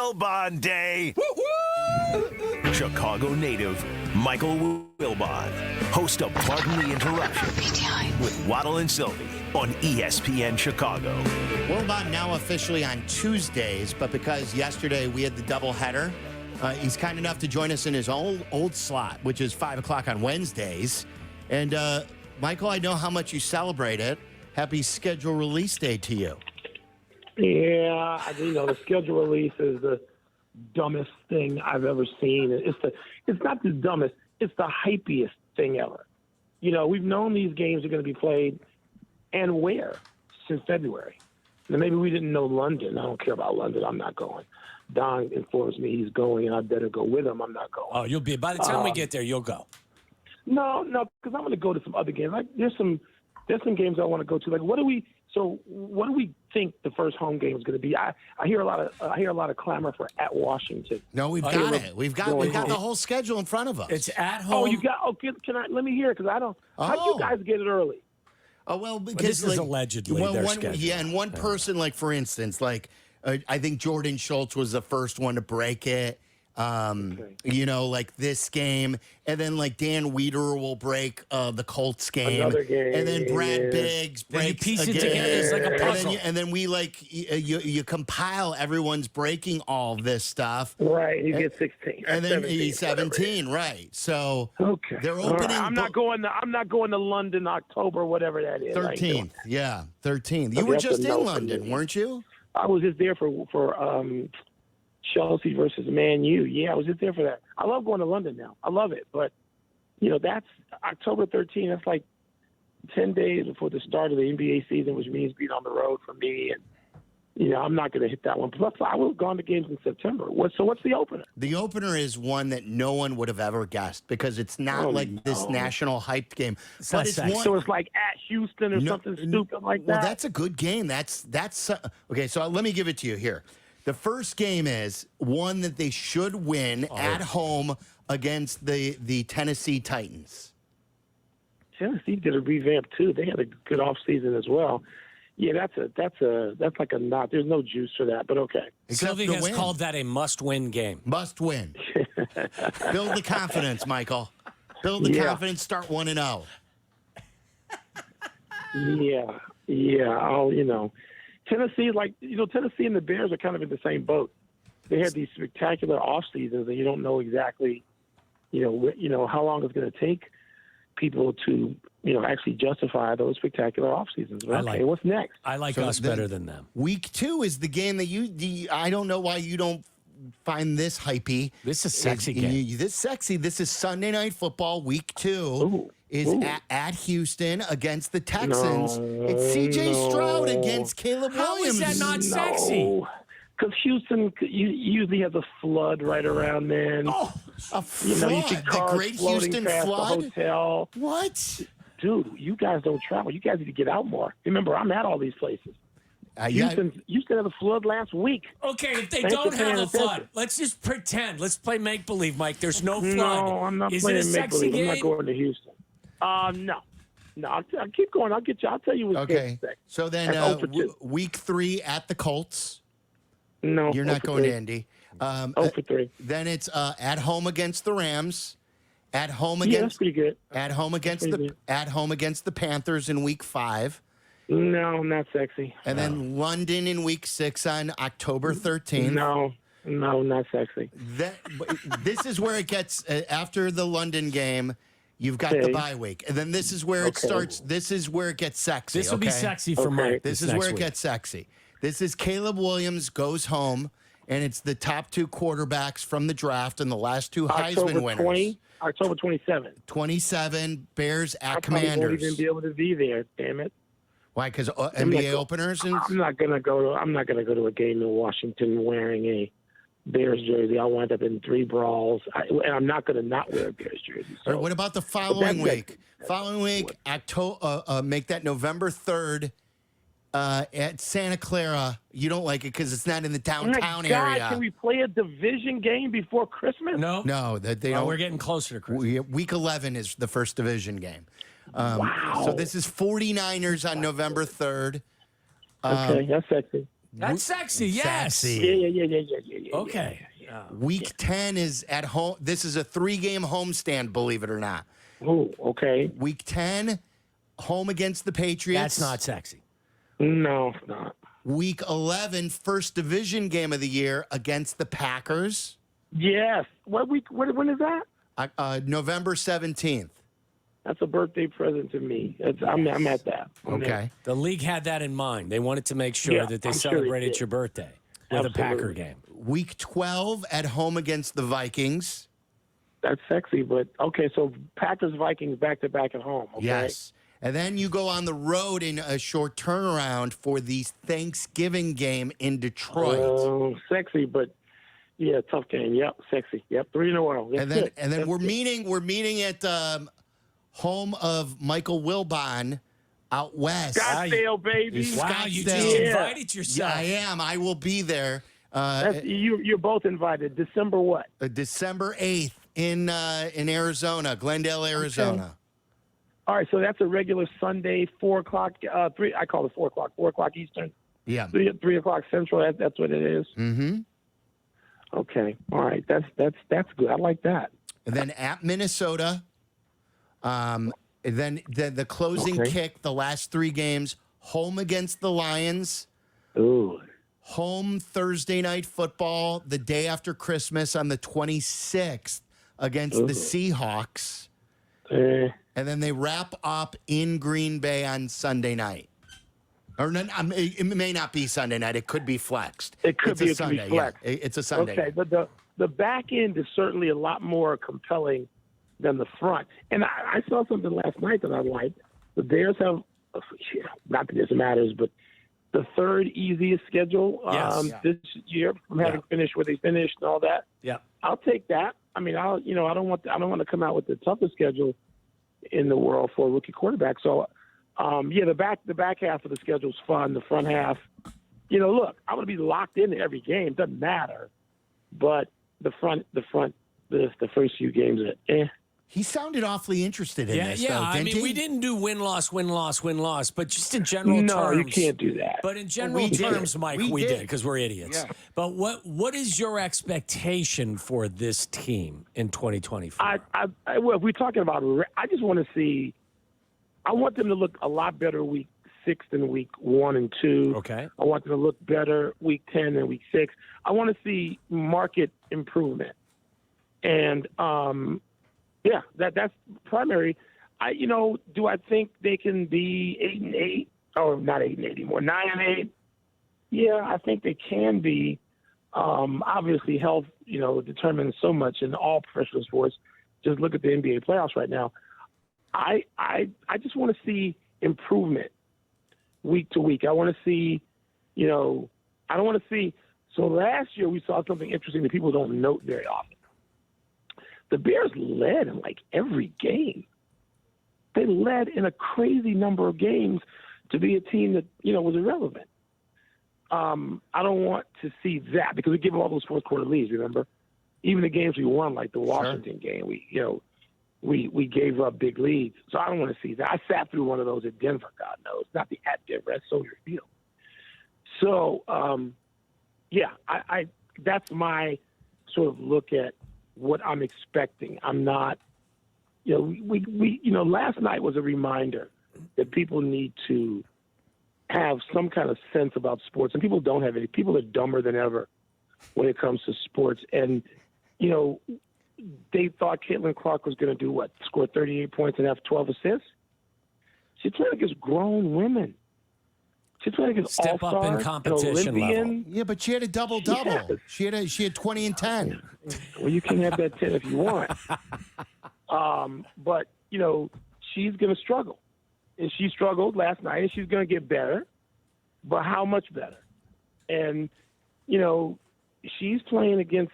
Wilbon Day. Chicago native Michael Wilbon, host of Pardon the Interruption with Waddle and Silvy on ESPN Chicago. Wilbon now officially on Tuesdays, but because yesterday we had the doubleheader, he's kind enough to join us in his old slot, which is 5 o'clock on Wednesdays. And Michael, I know how much you celebrate it. Happy schedule release day to you. Yeah, the schedule release is the dumbest thing I've ever seen. It's not the dumbest, it's the hypiest thing ever. We've known these games are going to be played and where since February. Now, maybe we didn't know London. I don't care about London. I'm not going. Don informs me he's going, and I better go with him. I'm not going. Oh, you'll be. By the time we get there, you'll go. No, because I'm going to go to some other games. Like there's some games I want to go to. Like what do we think the first home game is going to be? I hear a lot of clamor for at Washington. No, we've got it. We've got the whole schedule in front of us. It's at home. Oh, you got? Okay, let me hear it because I don't. How do you guys get it early? Oh well, because this is allegedly their schedule. Yeah, and one person, like for instance, like I think Jordan Schultz was the first one to break it. Like this game, and then like Dan Wiederer will break the Colts game, another game, and then Brad Biggs breaks you piece again. it together. It's like a puzzle. And then we you compile everyone's breaking all this stuff. Right, you get 16, and then 17, he's 17, right? So okay, they're opening. Right. I'm not going to London October, whatever that is. 13th, yeah, 13th. You were just in London, weren't you? I was just there for Chelsea versus Man U. Yeah, I was just there for that. I love going to London now. I love it. But, that's October 13th. That's like 10 days before the start of the NBA season, which means being on the road for me. And, I'm not going to hit that one. Plus, I would have gone to games in September. What's the opener? The opener is one that no one would have ever guessed because it's not this national hyped game. So it's like at Houston or something stupid like that? Well, that's a good game. That's okay, so let me give it to you here. The first game is one that they should win at home against the Tennessee Titans. Tennessee did a revamp too. They had a good offseason as well. Yeah, that's like a knot. There's no juice for that, but okay. Silvy has called that a must-win game. Must win. Build the confidence, Michael. Build the confidence. Start 1-0. Yeah. Tennessee, Tennessee and the Bears are kind of in the same boat. They had these spectacular off seasons, and you don't know exactly, how long it's going to take people to, actually justify those spectacular off seasons. Okay, what's next? I like us better than them. Week 2 is the game that I don't know why you don't find this hypey. This is a sexy game. This is Sunday Night Football. Week 2 Ooh. At Houston against the Texans. It's C.J. Stroud against Caleb Williams. How is that not sexy? Because Houston usually has a flood right around then. Oh, a flood? You see cars the Great Houston flood? The hotel. What? Dude, you guys don't travel. You guys need to get out more. Remember, I'm at all these places. Houston had a flood last week. Okay, if they don't have a flood, let's just pretend. Let's play make-believe, Mike. There's no flood. No, I'm not playing make-believe. I'm not going to Houston. No. I'll keep going. I'll tell you what's okay. So then week 3 at the Colts. No. You're not going to Indy. 0 for 3. Then it's at home against the Rams. At home against that's pretty good. At home against the Panthers in week 5. No, not sexy. And then London in week 6 on October 13th. No, not sexy. This is where it gets after the London game. You've got the bye week, and then this is where it starts. This is where it gets sexy. This will be sexy for Mike. This is where it gets sexy. This is Caleb Williams goes home, and it's the top 2 quarterbacks from the draft and the last 2 Heisman winners. October 27th. 27, Bears at I Commanders. I won't even be able to be there. Damn it. Why? Because NBA openers. I'm not gonna go to a game in Washington wearing a Bears jersey. I'll wind up in 3 brawls, and I'm not going to not wear a Bears jersey. So. What about the following week? Following week, October. Make that November 3rd at Santa Clara. You don't like it because it's not in the downtown area. Can we play a division game before Christmas? No, they don't. We're getting closer to Christmas. Week 11 is the first division game. Wow. So this is 49ers on November 3rd. Okay, that's sexy. That's sexy, yes. Sexy. Yeah. Okay. Week 10 is at home. This is a 3-game homestand, believe it or not. Oh, okay. Week 10, home against the Patriots. That's not sexy. No, it's not. Week 11, first division game of the year against the Packers. Yes. What week? When is that? November 17th. That's a birthday present to me. I'm at that. Okay. The league had that in mind. They wanted to make sure that they I'm sure they celebrated did. your birthday with a Packer Absolutely. game. Week 12 at home against the Vikings. That's sexy, but okay. So Packers Vikings back to back at home. Okay? Yes. And then you go on the road in a short turnaround for the Thanksgiving game in Detroit. Sexy, but yeah, tough game. Yep, sexy. Yep, 3 in a row. That's and then good. we're meeting at home of Michael Wilbon out west. Scottsdale, baby. Wow, you Scottsdale. just Yeah. invited yourself. Yeah, I am. I will be there. You're both invited. December what? December 8th in Arizona, Glendale, Arizona. All right, so that's a regular Sunday, 4 o'clock. 3. I call it 4 o'clock. 4 o'clock Eastern. Yeah. 3 o'clock Central. That's what it is. Mm-hmm. Okay. All right. That's good. I like that. And then at Minnesota, and then the closing kick, the last 3 games, home against the Lions, Ooh. home Thursday night football the day after Christmas on the 26th against the Seahawks. And then they wrap up in Green Bay on Sunday night. Or it may not be Sunday night. It could be flexed. It could be Sunday. flexed. Yeah. It's a Sunday. Okay, but the back end is certainly a lot more compelling than the front. And I saw something last night that I liked. The Bears have, not that this matters, but the 3rd easiest schedule this year from having finished where they finished and all that. Yeah. I'll take that. I mean, I don't want to come out with the toughest schedule in the world for a rookie quarterback. So, the back half of the schedule is fun. The front half, look, I'm going to be locked into every game. Doesn't matter. But the first few games, He sounded awfly interested in this, though, didn't I mean, he? we didn't do win-loss, but just in general terms. No, you can't do that. But in general terms, Mike, we did because we're idiots. Yeah. But what is your expectation for this team in 2024? Well, if we're talking about, I just want to see. I want them to look a lot better week 6 than week 1 and 2. Okay. I want them to look better week 10 than week 6. I want to see market improvement, and that's primary. Do I think they can be 8-8 or not 8-8 anymore? 9-8. Yeah, I think they can be. Obviously, health, determines so much in all professional sports. Just look at the NBA playoffs right now. I just want to see improvement week to week. I want to see, I don't want to see. So last year we saw something interesting that people don't note very often. The Bears led in like every game. They led in a crazy number of games to be a team that, was irrelevant. I don't want to see that because we give them all those fourth quarter leads, remember? Even the games we won, like the Washington game, we gave up big leads. So I don't want to see that. I sat through one of those at Denver, God knows. Not the at Denver, at Soldier Field. So, I that's my sort of look at what I'm expecting. I'm not, last night was a reminder that people need to have some kind of sense about sports, and people don't have any. People are dumber than ever when it comes to sports. And, they thought Caitlin Clark was going to do what? Score 38 points and have 12 assists? She's playing against grown women. She's playing against Step up all-star, in competition level. Yeah, but she had a double-double. Yes. She had 20 and 10. Well, you can have that 10 if you want. But, she's going to struggle. And she struggled last night, and she's going to get better. But how much better? And, she's playing against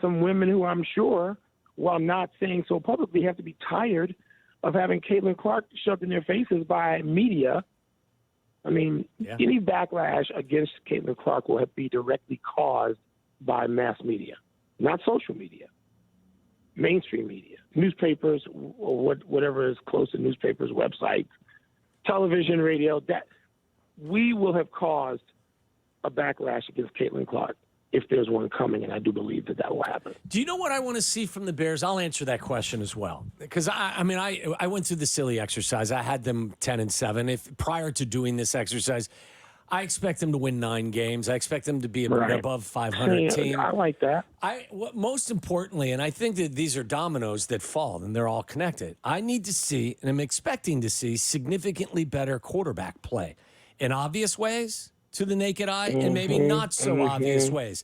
some women who I'm sure, while not saying so publicly, have to be tired of having Caitlin Clark shoved in their faces by media. I mean, any backlash against Caitlin Clark will be directly caused by mass media, not social media, mainstream media, newspapers, or whatever is close to newspapers, websites, television, radio. That we will have caused a backlash against Caitlin Clark if there's one coming, and I do believe that will happen. Do you know what I want to see from the Bears? I'll answer that question as well. Because, I went through the silly exercise. I had them 10-7. If prior to doing this exercise, I expect them to win 9 games. I expect them to be above 500 team. I like that. Most importantly, and I think that these are dominoes that fall, and they're all connected, I need to see, and I'm expecting to see, significantly better quarterback play in obvious ways to the naked eye and maybe not so obvious ways.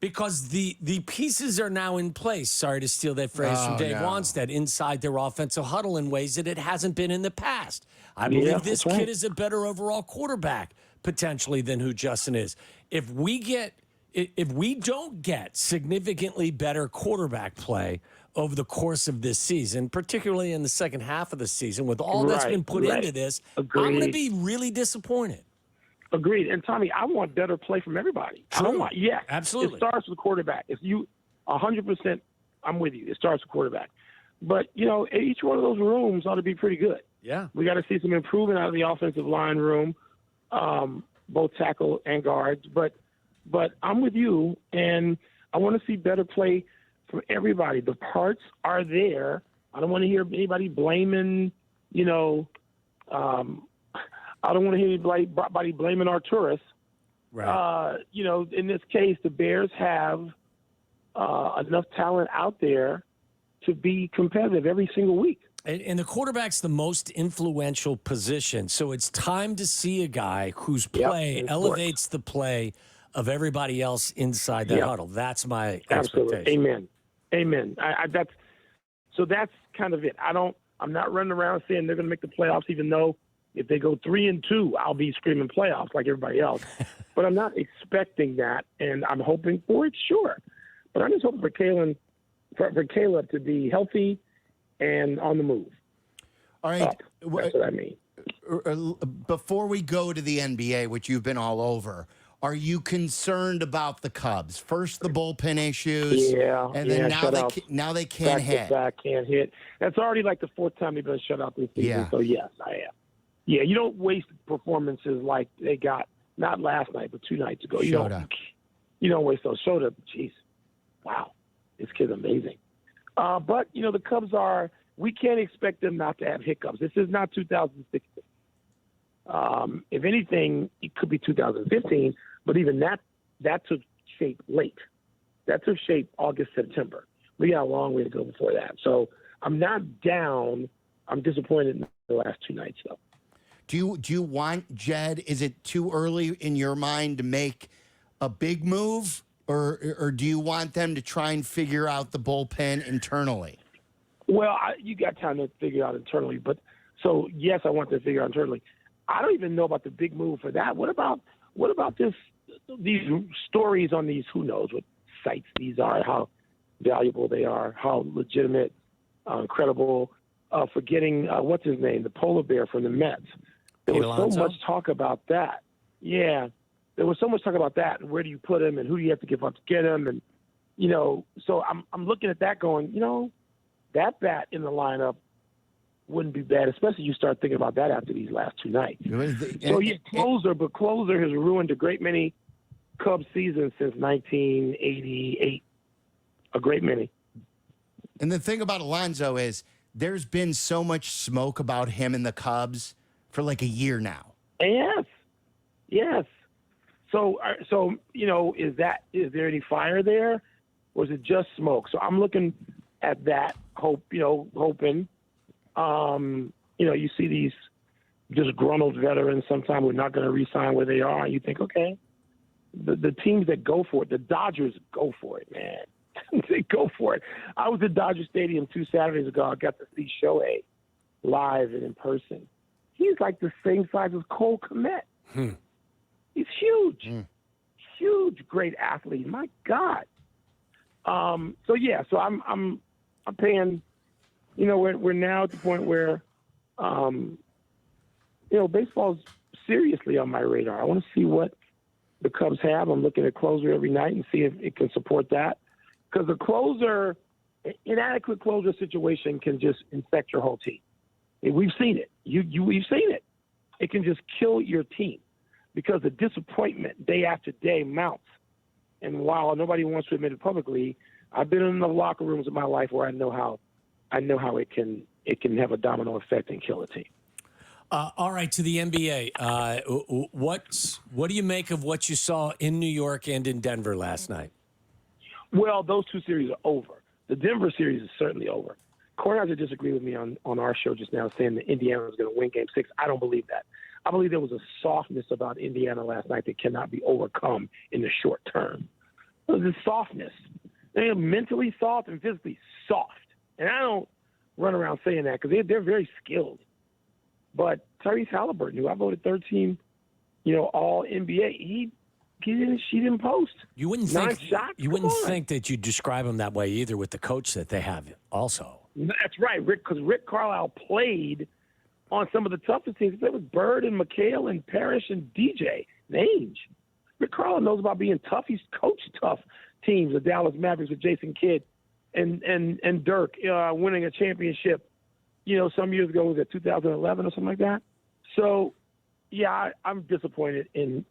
Because the pieces are now in place, sorry to steal that phrase from Dave Wanstead, inside their offensive huddle in ways that it hasn't been in the past. I believe this kid is a better overall quarterback, potentially, than who Justin is. If we don't get significantly better quarterback play over the course of this season, particularly in the second half of the season, with all that's been put into this, Agreed. I'm going to be really disappointed. Agreed. And Tommy, I want better play from everybody. True. I don't want, Absolutely. It starts with the quarterback. If you 100%, I'm with you. It starts with quarterback. But, each one of those rooms ought to be pretty good. Yeah. We got to see some improvement out of the offensive line room, both tackle and guards. But I'm with you, and I want to see better play from everybody. The parts are there. I don't want to hear anybody blaming, I don't want to hear anybody blaming Arturis. Right. In this case, the Bears have enough talent out there to be competitive every single week. And the quarterback's the most influential position. So it's time to see a guy whose play elevates the play of everybody else inside that huddle. That's my expectation. Amen. That's kind of it. I'm not running around saying they're going to make the playoffs, even though if they go 3-2, I'll be screaming playoffs like everybody else. But I'm not expecting that, and I'm hoping for it, sure. But I'm just hoping for Caleb to be healthy and on the move. All right. That's what I mean. Before we go to the NBA, which you've been all over, are you concerned about the Cubs? First, the bullpen issues. Yeah. And then now they can't hit. Can't hit. That's already like the 4th time they've been shut out this season. Yeah. So, yes, I am. Yeah, you don't waste performances like they got, not last night, but 2 nights ago. You don't waste those. Shota, jeez. Wow. This kid's amazing. But, the Cubs we can't expect them not to have hiccups. This is not 2016. If anything, it could be 2015, but even that took shape late. That took shape August, September. We got a long way to go before that. So I'm not down. I'm disappointed in the last 2 nights, though. Do you want Jed? Is it too early in your mind to make a big move, or do you want them to try and figure out the bullpen internally? Well, you got time to figure it out internally, but so yes, I want them to figure it out internally. I don't even know about the big move for that. What about these stories on these? Who knows what sites these are? How valuable they are? How legitimate, credible? Forgetting what's his name, the polar bear from the Mets. There was so much talk about that. Yeah, there was so much talk about that. And where do you put him? And who do you have to give up to get him? And so I'm looking at that, going, that bat in the lineup wouldn't be bad, especially you start thinking about that after these last 2 nights. Closer has ruined a great many Cubs seasons since 1988. A great many. And the thing about Alonso is there's been so much smoke about him and the Cubs for like a year now. Yes. So is there any fire there, or is it just smoke? So I'm looking at that, hoping. You see these disgruntled veterans. Sometimes we're not going to re-sign where they are. You think, okay, the teams that go for it, the Dodgers go for it, man. They go for it. I was at Dodger Stadium 2 Saturdays ago. I got to see Shohei live and in person. He's like the same size as Cole Kmet. He's huge. Huge, great athlete. My God. So I'm paying. We're now at the point where, baseball's seriously on my radar. I want to see what the Cubs have. I'm looking at closer every night and see if it can support that. Because inadequate closer situation can just infect your whole team. We've seen it. We've seen it. It can just kill your team because the disappointment day after day mounts. And while nobody wants to admit it publicly, I've been in the locker rooms of my life where I know how it can have a domino effect and kill a team. All right, to the NBA. What do you make of what you saw in New York and in Denver last night? Well, those two series are over. The Denver series is certainly over. Kornheiser disagreed with me on our show just now, saying that Indiana was going to win Game 6. I don't believe that. I believe there was a softness about Indiana last night that cannot be overcome in the short term. It was a softness. They are mentally soft and physically soft. And I don't run around saying that because they're very skilled. But Tyrese Halliburton, who I voted third team, all NBA, she didn't post. You wouldn't think that you'd describe him that way either with the coach that they have also. That's right, Rick, because Rick Carlisle played on some of the toughest teams. He played with Bird and McHale and Parrish and DJ and Ainge. Rick Carlisle knows about being tough. He's coached tough teams, the Dallas Mavericks with Jason Kidd and Dirk winning a championship, some years ago. Was it 2011 or something like that? So, yeah, I'm disappointed in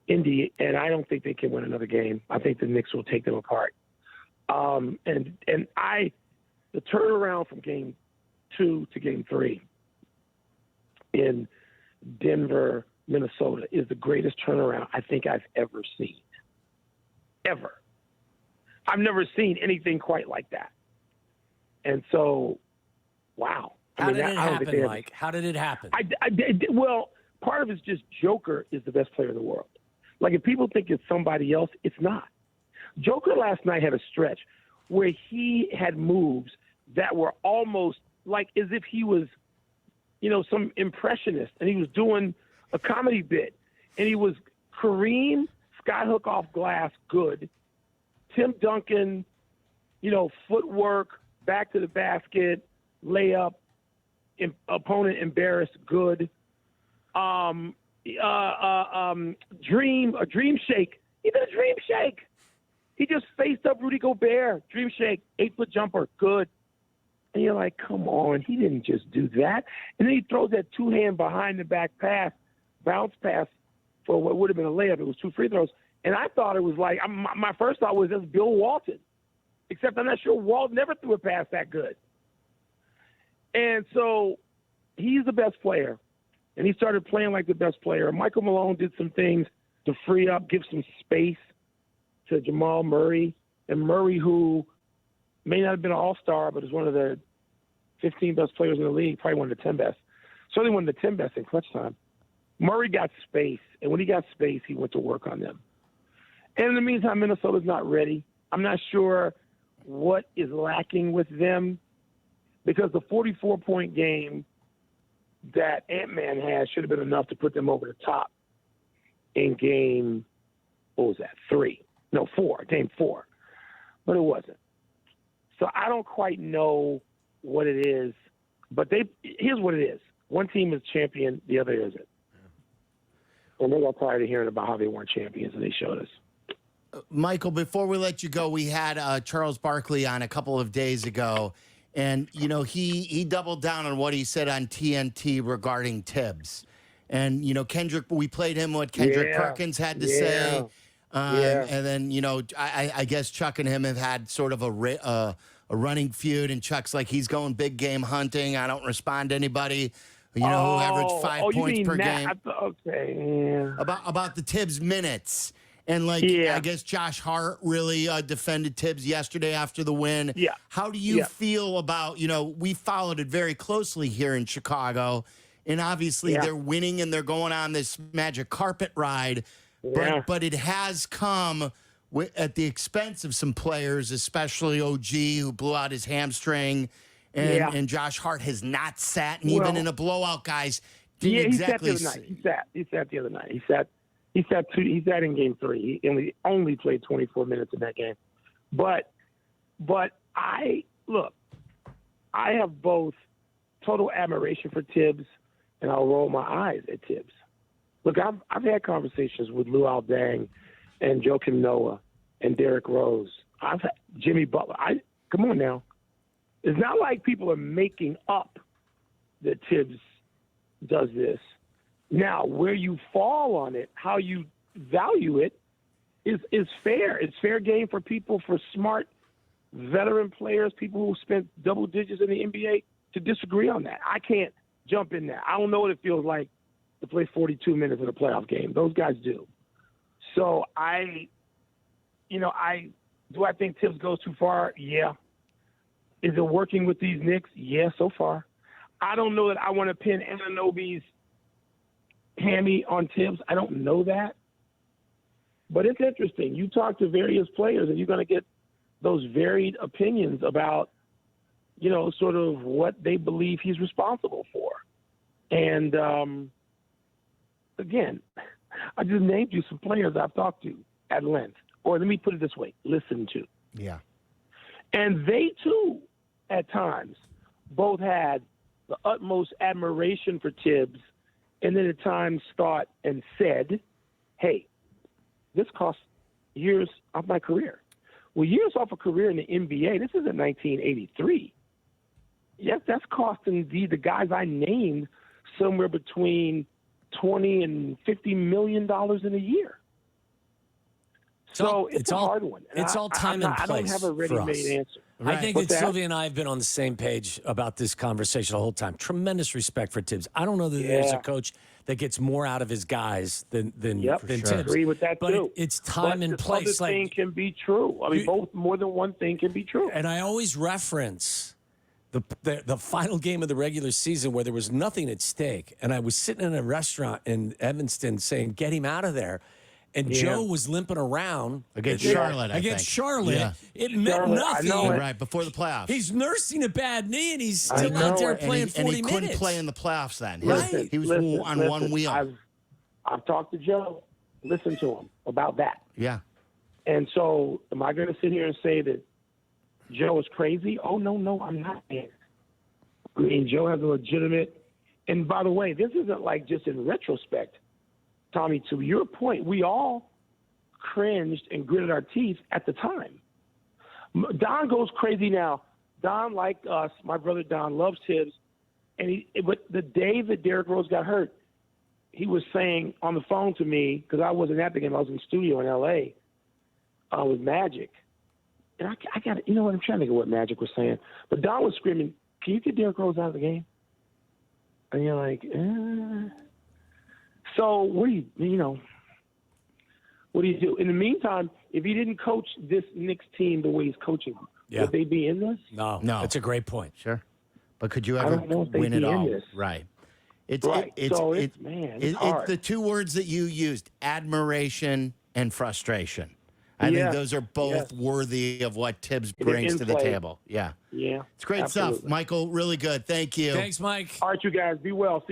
Indy, and I don't think they can win another game. I think the Knicks will take them apart. The turnaround from Game 2 to Game 3 in Denver, Minnesota is the greatest turnaround I think I've ever seen. Ever. I've never seen anything quite like that. And so, wow. How did it happen, Mike? How did it happen? Well, part of it's just Joker is the best player in the world. Like, if people think it's somebody else, it's not. Joker last night had a stretch where he had moves that were almost like as if he was, some impressionist, and he was doing a comedy bit. And he was Kareem, skyhook off glass, good. Tim Duncan, footwork, back to the basket, layup, opponent embarrassed, good. A dream shake. He did a dream shake. He just faced up Rudy Gobert. Dream shake, 8-foot jumper, good. And you're like, come on, he didn't just do that. And then he throws that two-hand behind-the-back pass, bounce pass for what would have been a layup. It was 2 free throws. And I thought it was like, my first thought was that's Bill Walton. Except I'm not sure Walt never threw a pass that good. And so he's the best player. And he started playing like the best player. Michael Malone did some things to free up, give some space to Jamal Murray. And Murray, who may not have been an all-star, but is one of the 15 best players in the league, probably one of the 10 best. Certainly one of the 10 best in clutch time. Murray got space, and when he got space, he went to work on them. And in the meantime, Minnesota's not ready. I'm not sure what is lacking with them because the 44-point game that Ant-Man has should have been enough to put them over the top in game, 4? Game 4. But it wasn't. So I don't quite know what it is, but here's what it is. One team is champion, the other isn't. And they got tired of hearing about how they weren't champions, and they showed us. Michael, before we let you go, we had Charles Barkley on a couple of days ago, and, he doubled down on what he said on TNT regarding Tibbs. And, Kendrick, we played him what Kendrick Perkins had to say. And then, I guess Chuck and him have had sort of a running feud, and Chuck's like, he's going big game hunting. I don't respond to anybody, who averaged 5 points per game. About the Tibbs minutes. And, I guess Josh Hart really defended Tibbs yesterday after the win. Yeah. How do you feel about, we followed it very closely here in Chicago, and obviously they're winning and they're going on this magic carpet ride. But it has come at the expense of some players, especially OG, who blew out his hamstring, and Josh Hart has not sat, and even in a blowout, guys, didn't exactly. He sat the other night. He sat in game 3. He only played 24 minutes in that game. But I have both total admiration for Tibbs, and I'll roll my eyes at Tibbs. Look, I've had conversations with Luol Deng and Joakim Noah and Derrick Rose. I've had Jimmy Butler. Come on now. It's not like people are making up that Tibbs does this. Now, where you fall on it, how you value it, is fair. It's fair game for people, for smart veteran players, people who spent double digits in the NBA, to disagree on that. I can't jump in there. I don't know what it feels like to play 42 minutes in a playoff game. Those guys do. So do I think Tibbs goes too far? Yeah. Is it working with these Knicks? Yeah, so far. I don't know that I want to pin Anunoby's hammy on Tibbs. I don't know that. But it's interesting. You talk to various players, and you're going to get those varied opinions about, sort of what they believe he's responsible for. And, again, I just named you some players I've talked to at length. Or let me put it this way, listen to. Yeah. And they, too, at times, both had the utmost admiration for Tibbs, and then at times thought and said, hey, this cost years of my career. Well, years off a career in the NBA, this isn't 1983. Yes, that's costing the guys I named somewhere between $20 and $50 million in a year. So it's a hard one. And it's all time and place. I don't have a ready-made answer. Right. I think that Silvy and I have been on the same page about this conversation the whole time. Tremendous respect for Tibbs. I don't know that there's a coach that gets more out of his guys than Tibbs. I agree with that, but too. It's time and place. Other thing can be true. I mean, both, more than one thing can be true. And I always reference the final game of the regular season where there was nothing at stake. And I was sitting in a restaurant in Evanston saying, get him out of there. And Joe was limping around against Charlotte. Against Charlotte, yeah. It meant nothing. Right before the playoffs, he's nursing a bad knee, and he's still out there playing 40 minutes. And he couldn't play in the playoffs then. Right. He was on one wheel. I've talked to Joe. Listen to him about that. Yeah. And so, am I going to sit here and say that Joe is crazy? Oh no, I'm not. I mean, Joe has a legitimate. And by the way, this isn't like just in retrospect. Tommy, to your point, we all cringed and gritted our teeth at the time. Don goes crazy now. Don, like us, my brother Don, loves Tibbs. But the day that Derrick Rose got hurt, he was saying on the phone to me, because I wasn't at the game, I was in the studio in L.A. With Magic. And I got it. You know what? I'm trying to think of what Magic was saying. But Don was screaming, can you get Derrick Rose out of the game? And you're like, So what do you do? In the meantime, if he didn't coach this Knicks team the way he's coaching them, would they be in this? No. That's a great point. Sure. But could you ever win it all? Right. It's hard. It's the two words that you used, admiration and frustration. I think those are both worthy of what Tibbs brings to the table. Yeah. Yeah. It's great stuff. Michael, really good. Thank you. Thanks, Mike. All right, you guys. Be well.